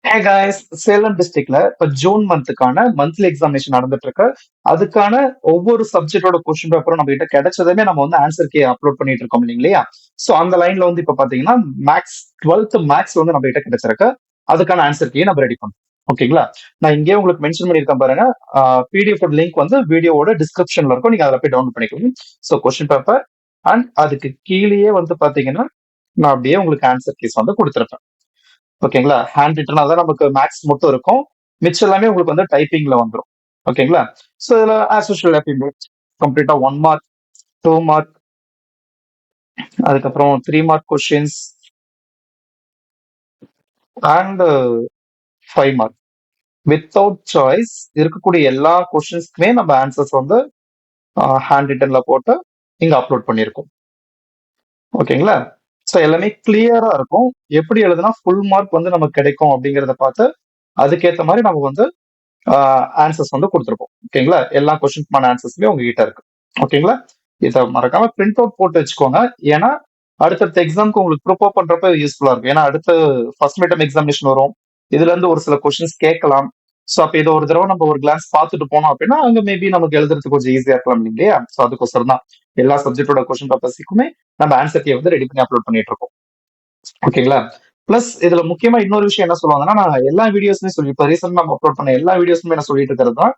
Hey guys, Salem டிஸ்ட்ரிக்ட்ல இப்ப June மந்த்துக்கான monthly examination நடந்துட்டு இருக்கு. அதுக்கான ஒவ்வொரு சப்ஜெக்டோட கொஸ்டின் பேப்பரும் நம்ம கிட்ட கிடைச்சதுமே நம்ம வந்து ஆன்சர் கீ அப்லோட் பண்ணிட்டு இருக்கோம் இல்லையா? சோ அந்த லைன்ல வந்து இப்ப பாத்தீங்கன்னா மேக்ஸ் 12th மேக்ஸ் வந்து நம்ம கிட்ட கிடைச்சிருக்கு. அதுக்கான ஆன்சர் கீ நம்ம ரெடி பண்ணோம். ஓகேங்களா? நான் இங்கேயே உங்களுக்கு மென்ஷன் பண்ணியிருக்கேன் பாருங்க. பிடிஎஃப் லிங்க் வந்து வீடியோவோட டிஸ்கிரிப்ஷன்ல இருக்கும். நீங்க அதில் போய் டவுன்லோட் பண்ணிக்கலாம். ஸோ கொஸ்டின் பேப்பர் அண்ட் அதுக்கு கீழேயே வந்து பாத்தீங்கன்னா நான் அப்படியே உங்களுக்கு ஆன்சர் கீஸ் வந்து கொடுத்துருப்பேன். ஓகேங்களா? ஹேண்ட் ரிட்டனா தான் நமக்கு மேக்ஸ் மட்டும் இருக்கும். மிச்சம் எல்லாமே உங்களுக்கு வந்து டைப்பிங்ல வந்துரும். ஓகேங்களா? சோ இதுல ஆஸ் யூசுவல் எப்பயுமே கம்ப்ளீட்டா 1 மார்க், 2 மார்க், அதுக்கப்புறம் 3 mark questions and 5 mark. Without choice இருக்கக்கூடிய எல்லா கொஸ்டின்ஸ்க்குமே நம்ம ஆன்சர்ஸ் வந்து ஹேண்ட் ரிட்டன்ல போட்டு இங்க அப்லோட் பண்ணியிருக்கோம். ஓகேங்களா? சோ எல்லாமே கிளியரா இருக்கும். எப்படி எழுதுனா ஃபுல் மார்க் வந்து நமக்கு கிடைக்கும் அப்படிங்கிறத பார்த்து அதுக்கேத்த மாதிரி நம்ம வந்து ஆன்சர்ஸ் வந்து கொடுத்துருப்போம். ஓகேங்களா? எல்லா கொஸ்டின்ஸ்க்கான ஆன்சர்ஸுமே உங்ககிட்ட இருக்கு. ஓகேங்களா? இதை மறக்காம பிரிண்ட் அவுட் போட்டு வச்சுக்கோங்க. ஏன்னா அடுத்தடுத்த எக்ஸாம்க்கு உங்களுக்கு ப்ரிப்பேர் பண்றப்ப யூஸ்ஃபுல்லா இருக்கும். ஏன்னா அடுத்து ஃபர்ஸ்ட் மிட்டம் எக்ஸாமினேஷன் வரும். இதுல இருந்து ஒரு சில கொஸ்டின்ஸ் கேட்கலாம். சோ அப்ப இதை ஒரு தடவை நம்ம ஒரு கிளான்ஸ் பார்த்துட்டு போனோம் அப்படின்னா அங்க மேபி நமக்கு எழுதுறதுக்கு கொஞ்சம் ஈஸியா இருக்கலாம் இல்லையா? சோ அதுக்கோசரம் தான் எல்லா சப்ஜெக்டோட கொஸ்டின் பேப்பர்ஸுக்குமே நம்ம ஆன்சர் கீ வந்து ரெடி பண்ணி அப்லோட் பண்ணிட்டு இருக்கோம். ஓகேங்களா? பிளஸ் இதுல முக்கியமா இன்னொரு விஷயம் என்ன சொல்லுவாங்கன்னா, நான் எல்லா வீடியோஸுமே சொல்லி இப்ப ரீசெண்டா நம்ம அப்லோட் பண்ண எல்லா வீடியோஸுமே நான் சொல்லிட்டு இருக்கிறது தான்.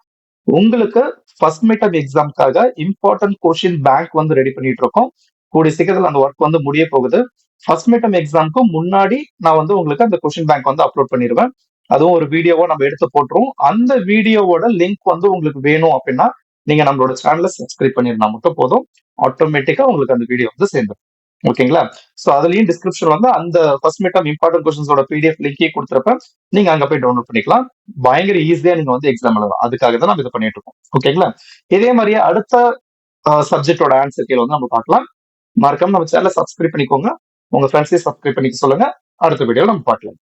உங்களுக்கு ஃபர்ஸ்ட் மிட்டம் எக்ஸாம்க்காக இம்பார்ட்டன்ட் கொஸ்டின் பேங்க் வந்து ரெடி பண்ணிட்டு இருக்கோம். கூடிய சீக்கிரத்துல அந்த ஒர்க் வந்து முடிய போகுது. ஃபர்ஸ்ட் மிட்டம் எக்ஸாம்க்கு முன்னாடி நான் வந்து உங்களுக்கு அந்த கொஸ்டின் பேங்க் வந்து அப்லோட் பண்ணிடுவேன். அதுவும் ஒரு வீடியோவா நம்ம எடுத்து போட்டுருவோம். அந்த வீடியோவோட லிங்க் வந்து உங்களுக்கு வேணும் அப்படின்னா, நீங்க நம்மளோட சேனலை சப்ஸ்கிரைப் பண்ணிருந்தா மட்டும் போதும். ஆட்டோமேட்டிக்கா உங்களுக்கு அந்த வீடியோ வந்து சேர்ந்துரும். ஓகேங்களா? சோ அதுலயும் டிஸ்கிரிப்ஷன் வந்து அந்த ஃபர்ஸ்ட் மிட்டம் இம்பார்ட்டன்ட் கொஸ்டின்ஸோட பிடிஎஃப் லிங்கே கொடுத்திருப்பேன். நீங்க அங்க போய் டவுன்லோட் பண்ணிக்கலாம். பயங்கர ஈஸியா நீங்க வந்து எக்ஸாம் எழுதலாம். அதுக்காக தான் நம்ம இதை பண்ணிட்டு இருக்கோம். ஓகேங்களா? இதே மாதிரியே அடுத்த சப்ஜெக்டோட ஆன்சர் கீழ வந்து நம்ம பார்க்கலாம். மறக்காம நம்ம சேனலை சப்ஸ்கிரைப் பண்ணிக்கோங்க. உங்க ஃப்ரெண்ட்ஸையும் சப்ஸ்கிரைப் பண்ணிக்க சொல்லுங்க. அடுத்த வீடியோல நம்ம பார்க்கலாம்.